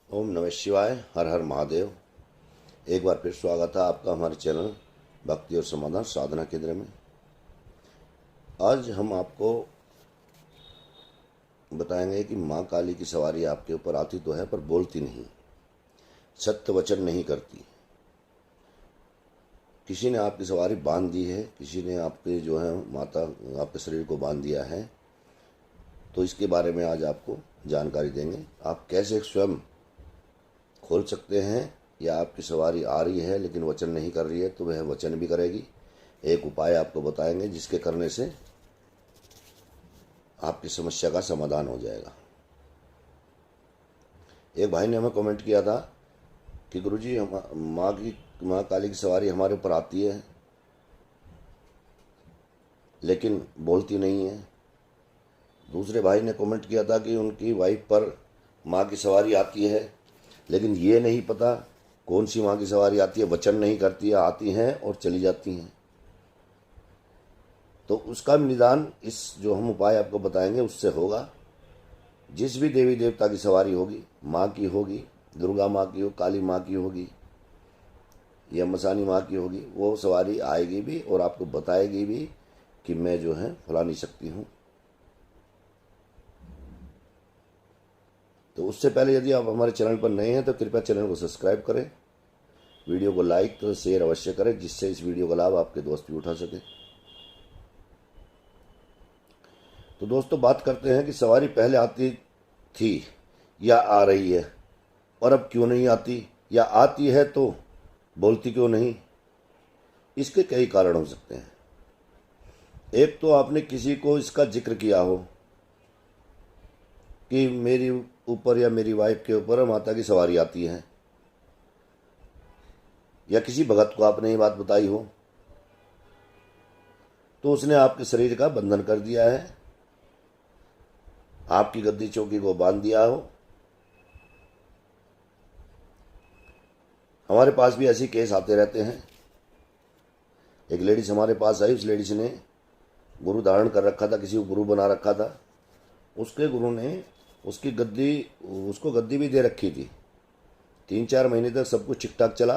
ओम नमः शिवाय। हर हर महादेव। एक बार फिर स्वागत है आपका हमारे चैनल भक्ति और समाधान साधना केंद्र में। आज हम आपको बताएंगे कि माँ काली की सवारी आपके ऊपर आती तो है पर बोलती नहीं, सत्य वचन नहीं करती। किसी ने आपकी सवारी बांध दी है, किसी ने आपके जो है माता आपके शरीर को बांध दिया है। तो इसके बारे में आज आपको जानकारी देंगे। आप कैसे स्वयं खोल सकते हैं, या आपकी सवारी आ रही है लेकिन वचन नहीं कर रही है तो वह वचन भी करेगी। एक उपाय आपको बताएंगे जिसके करने से आपकी समस्या का समाधान हो जाएगा। एक भाई ने हमें कमेंट किया था कि गुरुजी माँ काली की सवारी हमारे ऊपर आती है लेकिन बोलती नहीं है। दूसरे भाई ने कमेंट किया था कि उनकी वाइफ पर माँ की सवारी आती है लेकिन ये नहीं पता कौन सी माँ की सवारी आती है, वचन नहीं करती है, आती हैं और चली जाती हैं। तो उसका निदान इस जो हम उपाय आपको बताएंगे उससे होगा। जिस भी देवी देवता की सवारी होगी, माँ की होगी, दुर्गा माँ की हो, काली माँ की होगी या मसानी माँ की होगी, वो सवारी आएगी भी और आपको बताएगी भी कि मैं जो है फलानी शक्ति हूँ। तो उससे पहले यदि आप हमारे चैनल पर नए हैं तो कृपया चैनल को सब्सक्राइब करें, वीडियो को लाइक तो शेयर अवश्य करें जिससे इस वीडियो का लाभ आपके दोस्त भी उठा सके। तो दोस्तों, बात करते हैं कि सवारी पहले आती थी या आ रही है और अब क्यों नहीं आती, या आती है तो बोलती क्यों नहीं। इसके कई कारण हो सकते हैं। एक तो आपने किसी को इसका जिक्र किया हो कि मेरी ऊपर या मेरी वाइफ के ऊपर माता की सवारी आती है, या किसी भगत को आपने ये बात बताई हो तो उसने आपके शरीर का बंधन कर दिया है, आपकी गद्दी चौकी को बांध दिया हो। हमारे पास भी ऐसे केस आते रहते हैं। एक लेडीज हमारे पास आई, उस लेडीज ने गुरु धारण कर रखा था, किसी को गुरु बना रखा था। उसके गुरु ने उसको गद्दी भी दे रखी थी। 3-4 महीने तक सब कुछ ठीक ठाक चला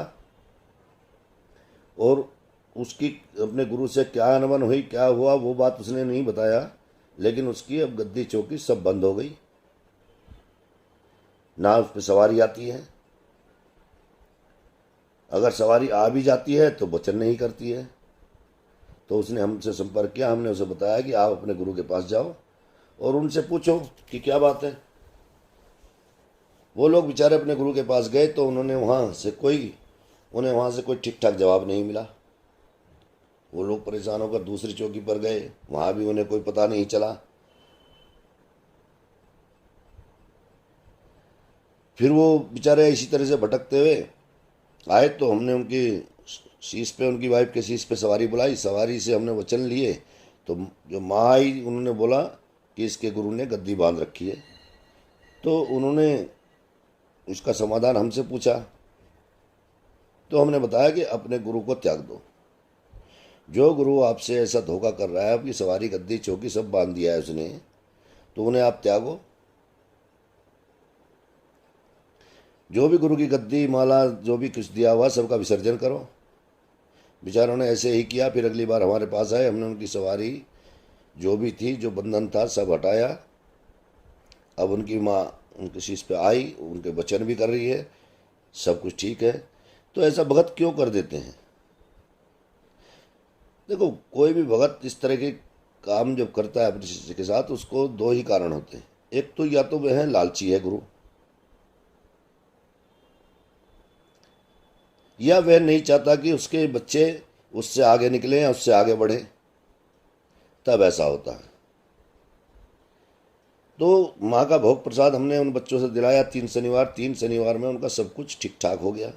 और उसकी अपने गुरु से क्या अनबन हुई, क्या हुआ, वो बात उसने नहीं बताया, लेकिन उसकी अब गद्दी चौकी सब बंद हो गई। ना उस पर सवारी आती है, अगर सवारी आ भी जाती है तो वचन नहीं करती है। तो उसने हमसे संपर्क किया, हमने उसे बताया कि आप अपने गुरु के पास जाओ और उनसे पूछो कि क्या बात है। वो लोग बेचारे अपने गुरु के पास गए तो उन्हें वहाँ से कोई ठीक ठाक जवाब नहीं मिला। वो लोग परेशान होकर दूसरी चौकी पर गए, वहाँ भी उन्हें कोई पता नहीं चला। फिर वो बेचारे इसी तरह से भटकते हुए आए तो हमने उनकी वाइफ के शीश पे सवारी बुलाई। सवारी से हमने वचन लिए तो जो माँ आई उन्होंने बोला कि इसके गुरु ने गद्दी बांध रखी है। तो उन्होंने उसका समाधान हमसे पूछा तो हमने बताया कि अपने गुरु को त्याग दो। जो गुरु आपसे ऐसा धोखा कर रहा है, आपकी सवारी गद्दी चौकी सब बांध दिया है उसने, तो उन्हें आप त्यागो। जो भी गुरु की गद्दी माला जो भी कुछ दिया हुआ सबका विसर्जन करो। बेचारों ने ऐसे ही किया। फिर अगली बार हमारे पास आए, हमने उनकी सवारी जो भी थी, जो बंधन था, सब हटाया। अब उनकी माँ उनके शीश पे आई, उनके वचन भी कर रही है, सब कुछ ठीक है। तो ऐसा भगत क्यों कर देते हैं? देखो, कोई भी भगत इस तरह के काम जब करता है अपने शिष्य के साथ, उसको 2 ही कारण होते हैं। एक तो या तो वह है लालची है गुरु, या वह नहीं चाहता कि उसके बच्चे उससे आगे निकले या उससे आगे बढ़े, तब ऐसा होता है। तो माँ का भोग प्रसाद हमने उन बच्चों से दिलाया 3 शनिवार में उनका सब कुछ ठीक ठाक हो गया।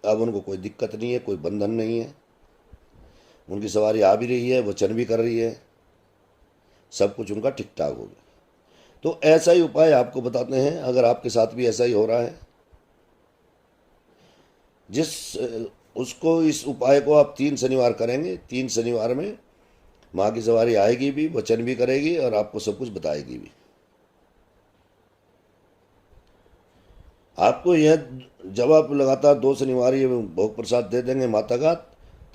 अब उनको कोई दिक्कत नहीं है, कोई बंधन नहीं है। उनकी सवारी आ भी रही है, वचन भी कर रही है, सब कुछ उनका ठीक ठाक हो गया। तो ऐसा ही उपाय आपको बताते हैं, अगर आपके साथ भी ऐसा ही हो रहा है। उसको इस उपाय को आप 3 शनिवार करेंगे। 3 शनिवार में माँ की सवारी आएगी भी, वचन भी करेगी और आपको सब कुछ बताएगी भी। आपको यह, जब आप लगातार 2 शनिवार ये भोग प्रसाद दे देंगे माता का,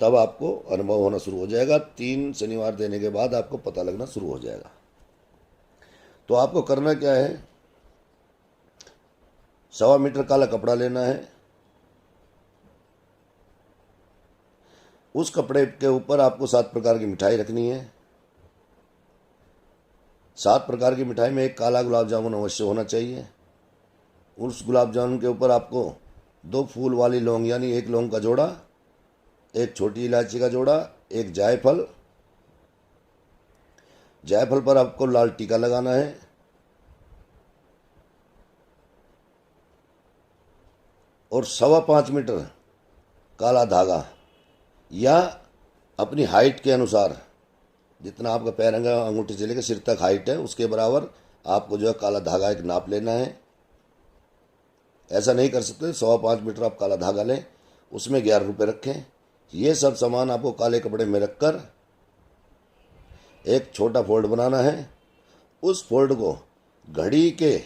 तब आपको अनुभव होना शुरू हो जाएगा। 3 शनिवार देने के बाद आपको पता लगना शुरू हो जाएगा। तो आपको करना क्या है, 1.25 मीटर काला कपड़ा लेना है। उस कपड़े के ऊपर आपको 7 प्रकार की मिठाई रखनी है। 7 प्रकार की मिठाई में एक काला गुलाब जामुन अवश्य होना चाहिए। उस गुलाब जामुन के ऊपर आपको 2 फूल वाली लौंग यानी 1 लौंग का जोड़ा, 1 छोटी इलायची का जोड़ा, 1 जायफल, जायफल पर आपको लाल टीका लगाना है। और 5.25 मीटर काला धागा, या अपनी हाइट के अनुसार, जितना आपका पैर अंगूठे से लेकर सिर तक हाइट है उसके बराबर आपको जो है काला धागा एक नाप लेना है। ऐसा नहीं कर सकते, 5.25 मीटर आप काला धागा लें, उसमें 11 रुपये रखें। ये सब सामान आपको काले कपड़े में रखकर एक छोटा फोल्ड बनाना है। उस फोल्ड को घड़ी के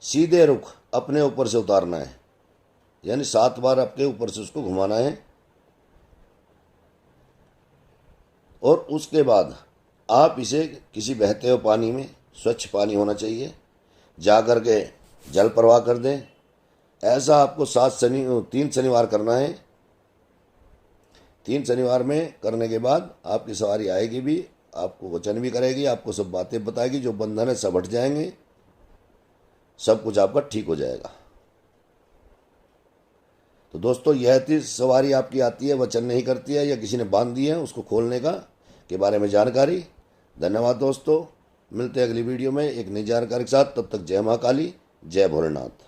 सीधे रुख अपने ऊपर से उतारना है, यानी 7 बार आपके ऊपर से उसको घुमाना है। और उसके बाद आप इसे किसी बहते हुए पानी में, स्वच्छ पानी होना चाहिए, जा कर के जल प्रवाह कर दें। ऐसा आपको 3 शनिवार करना है। 3 शनिवार में करने के बाद आपकी सवारी आएगी भी, आपको वचन भी करेगी, आपको सब बातें बताएगी, जो बंधन है सब हट जाएंगे, सब कुछ आपका ठीक हो जाएगा। तो दोस्तों, यह थी सवारी आपकी आती है, वचन नहीं करती है, या किसी ने बांध दी है, उसको खोलने का के बारे में जानकारी। धन्यवाद दोस्तों, मिलते हैं अगली वीडियो में एक नई जानकारी के साथ। तब तक जय मां काली, जय भोलेनाथ।